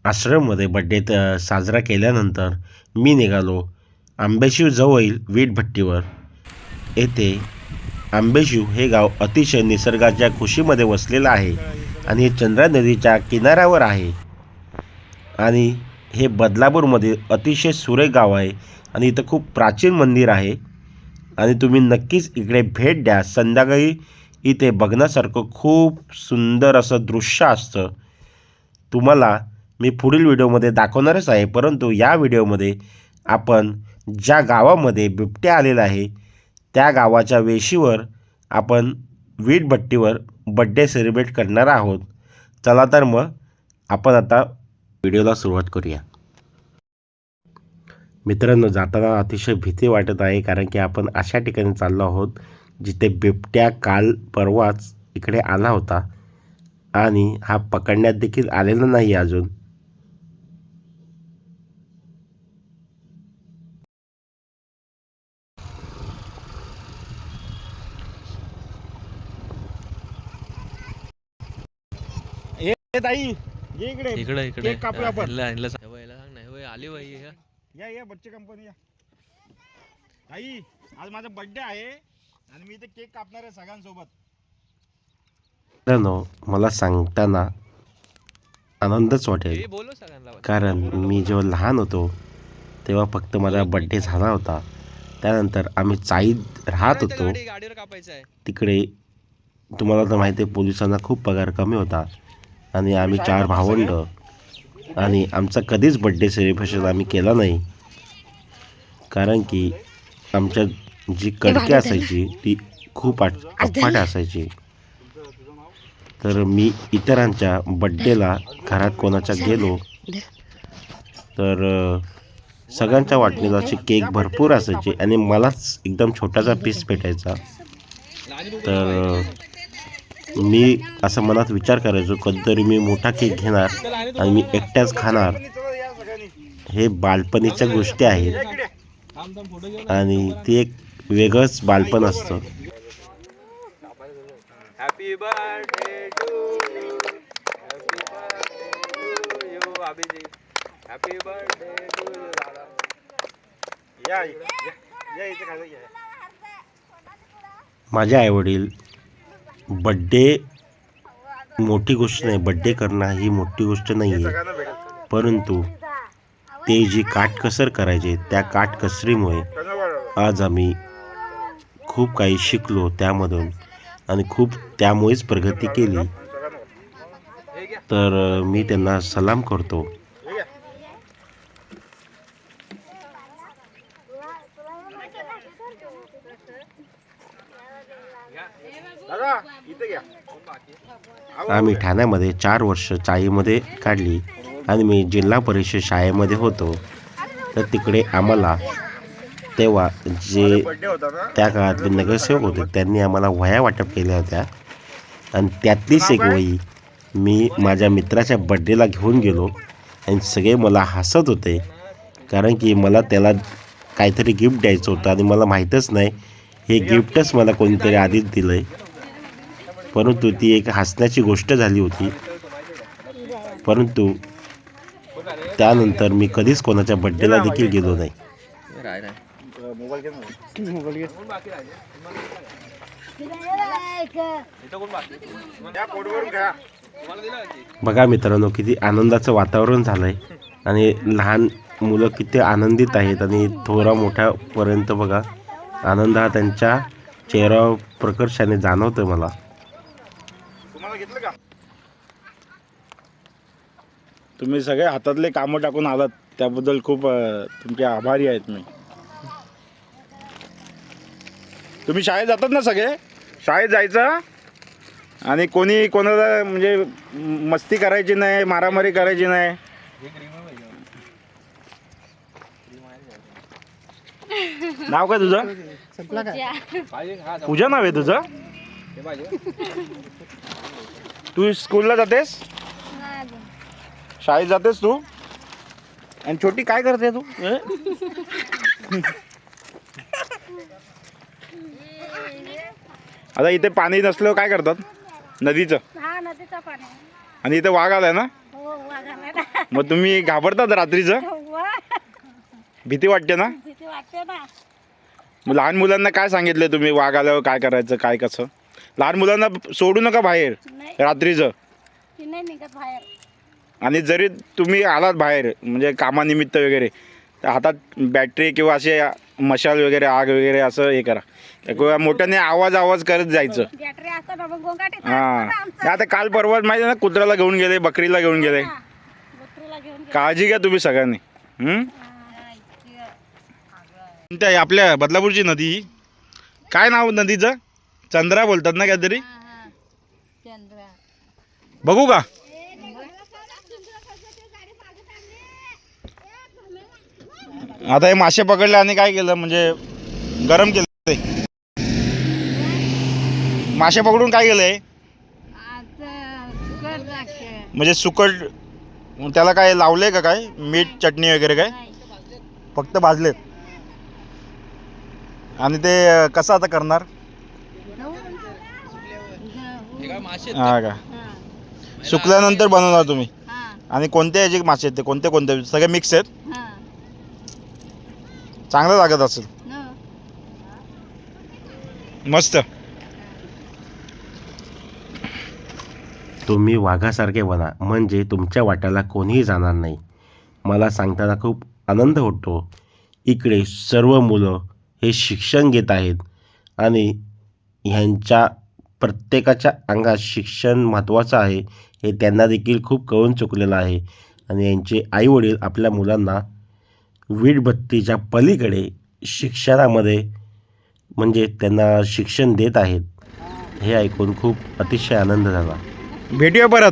आश्रममध्ये birthday साजरा केल्यानंतर मी निघालो आंबेशिव जवळील वीटभट्टीवर. येथे आंबेशिव हे गाव अतिशय निसर्गाच्या कुशीमध्ये वसलेलं आहे आणि चंद्रा नदीच्या किनाऱ्यावर आहे आणि हे बदलापूरमध्ये अतिशय सुरेख गाव आहे आणि इथं खूप प्राचीन मंदिर आहे आणि तुम्ही नक्कीच इकडे भेट द्या. संध्याकाळी इथे बघण्यासारखं खूप सुंदर असं दृश्य असतं. तुम्हाला मी पुढील व्हिडिओमध्ये दाखवणारच आहे, परंतु या व्हिडिओमध्ये आपण ज्या गावामध्ये बिबट्या आलेला आहे त्या गावाच्या वेशीवर आपण वीटभट्टीवर बड्डे सेलिब्रेट करणार आहोत. चला तर मग आपण आता व्हिडिओला सुरुवात करूया. मित्रांनो, जाताना अतिशय भीती वाटत आहे, कारण की आपण अशा ठिकाणी चाललो आहोत जिथे बिबट्या काल परवाच इकडे आला होता आणि हा पकडण्यात देखील आलेला नाही अजून. ताई ये इकडे इकडे केक कापूया आपण. सांग नाही होय आली बाई या बच्चे कंपनी या. ताई आज माझा बर्थडे आहे आणि मी इथे केक कापणार आहे सगळ्यांसोबत. मला सांगताना आनंदच वाटेल, कारण मी जेव्हा लहान होतो तेव्हा फक्त माझा बर्थडे झाला होता. त्यानंतर आम्ही चाळीत राहत होतो. तिकडे तुम्हाला तर माहिती आहे, पोलिसांना खूप पगार कमी होता आणि आम्ही 4 भावंड आणि आमचा कधीच बड्डे सेलिब्रेशन आम्ही केला नाही, कारण की आमच्या जी कडकी असायची ती खूप अफाट असायची. तर मी इतरांच्या बड्डेला घरात कोणाच्या गेलो तर सगळ्यांच्या वाटणीचे केक भरपूर असायचे आणि मलाच एकदम छोटासा पीस भेटायचा. तर मी असं मनात विचार करायचो, कधीतरी मी मोठा केक घेणार आणि मी एकट्याच खाणार. हे बालपणीच्या गोष्टी आहेत आणि ती एक वेगळंच बालपण असतं. Happy birthday to you, happy birthday to you Abhijit, happy birthday to you दादा. माझे आईवडील बड्डे मोठी गोष्ट नाही, बड्डे करणं ही मोठी गोष्ट नाही आहे, परंतु ते जी काटकसर करायचे त्या काटकसरीमुळे आज आम्ही खूप काही शिकलो त्यामधून आणि खूप त्यामुळेच प्रगती केली. तर मी त्यांना सलाम करतो. आम्ही ठाण्यामध्ये 4 वर्ष चाळीमध्ये काढली आणि मी जिल्हा परिषद शाळेमध्ये होतो. तर तिकडे आम्हाला तेव्हा जे त्या काळातले नगरसेवक होते त्यांनी आम्हाला वह्या वाटप केल्या होत्या आणि त्यातलीच एक वही मी माझ्या मित्राच्या बड्डेला घेऊन गेलो आणि सगळे मला हसत होते, कारण की मला त्याला काहीतरी गिफ्ट द्यायचं होतं आणि मला माहीतच नाही हे गिफ्टच मला कोणीतरी आधीच दिलं आहे. परंतु ती एक हसण्याची गोष्ट झाली होती. परंतु त्यानंतर मी कधीच कोणाच्या बड्डेला देखील गेलो नाही. बघा मित्रांनो, किती आनंदाचं वातावरण झालंय आणि लहान मुलं किती आनंदित आहेत आणि थोरा मोठ्यापर्यंत बघा आनंद हा त्यांच्या चेहऱ्यावर प्रकर्षाने जाणवतोय मला. तुम्ही सगळे हातातले कामं टाकून आलात त्याबद्दल खूप तुमचे आभारी आहेत मी. तुम्ही शाळेत जातात ना, सगळे शाळेत जायचं आणि कोणी कोणाला म्हणजे मस्ती करायची नाही, मारामारी करायची नाही. नाव काय तुझं? पूजा नाव आहे तुझं? तू स्कूलला जातेस? शाळेत जातेस तू? आणि छोटी काय करते तू? आता इथे पाणी नसल्यावर काय करतात? नदीचं. हा, नदीचं पाणी. आणि इथे वाघ आलाय ना? हो, वाघ आलाय. मग तुम्ही घाबरतात रात्रीचं? भीती वाटते ना? भीती वाटते ना. मग लहान मुलांना काय सांगितलं तुम्ही वाघ आल्यावर काय करायचं काय कसं? लहान मुलांना सोडू नका बाहेर नाही रात्रीचं. ती नाही निघत बाहेर. आणि जरी तुम्ही आलात बाहेर म्हणजे कामानिमित्त वगैरे तर हातात बॅटरी किंवा असे मशाल वगैरे आग वगैरे असं हे करा किंवा मोठ्याने आवाज करत जायचं. बॅटरी असतं ना मग गोंगाट येतात हां ना आमचं. आता काल परवा माहिती आहे ना कुत्र्याला घेऊन गेले बकरीला घेऊन गेले. बकरीला घेऊन गेले. काळजी घ्या तुम्ही सगळ्यांनी. हा. त्या आपल्या बदलापूरची नदी काय नाव नदीचं? चंद्रा बोलतात ना काहीतरी. चंद्रा. बघू का? आता हे मासे पकडले आणि काय केलं म्हणजे गरम केलं ते. मासे पकडून काय केलंय म्हणजे सुकट त्याला काय लावलंय का काय मीठ चटणी वगैरे काय फक्त भाजलेत आणि ते कसं आता करणार? हा का सुकल्यानंतर बनवणार तुम्ही? आणि कोणत्या याचे मासे आहेत ते कोणते कोणते सगळे मिक्स आहेत? चांगलं लागत असेल मस्त. तुम्ही वाघासारखे बना म्हणजे तुमच्या वाट्याला कोणीही जाणार नाही. मला सांगताना खूप आनंद होतो. इकडे सर्व मुलं हे शिक्षण घेत आहेत आणि ह्यांच्या प्रत्येकाच्या अंगात शिक्षण महत्त्वाचं आहे हे त्यांना देखील खूप कळून चुकलेलं आहे. आणि यांचे आईवडील आपल्या मुलांना वीटबत्तीच्या पलीकडे शिक्षणामध्ये म्हणजे त्यांना शिक्षण देत आहेत. हे ऐकून खूप अतिशय आनंद झाला. भेटूया परत.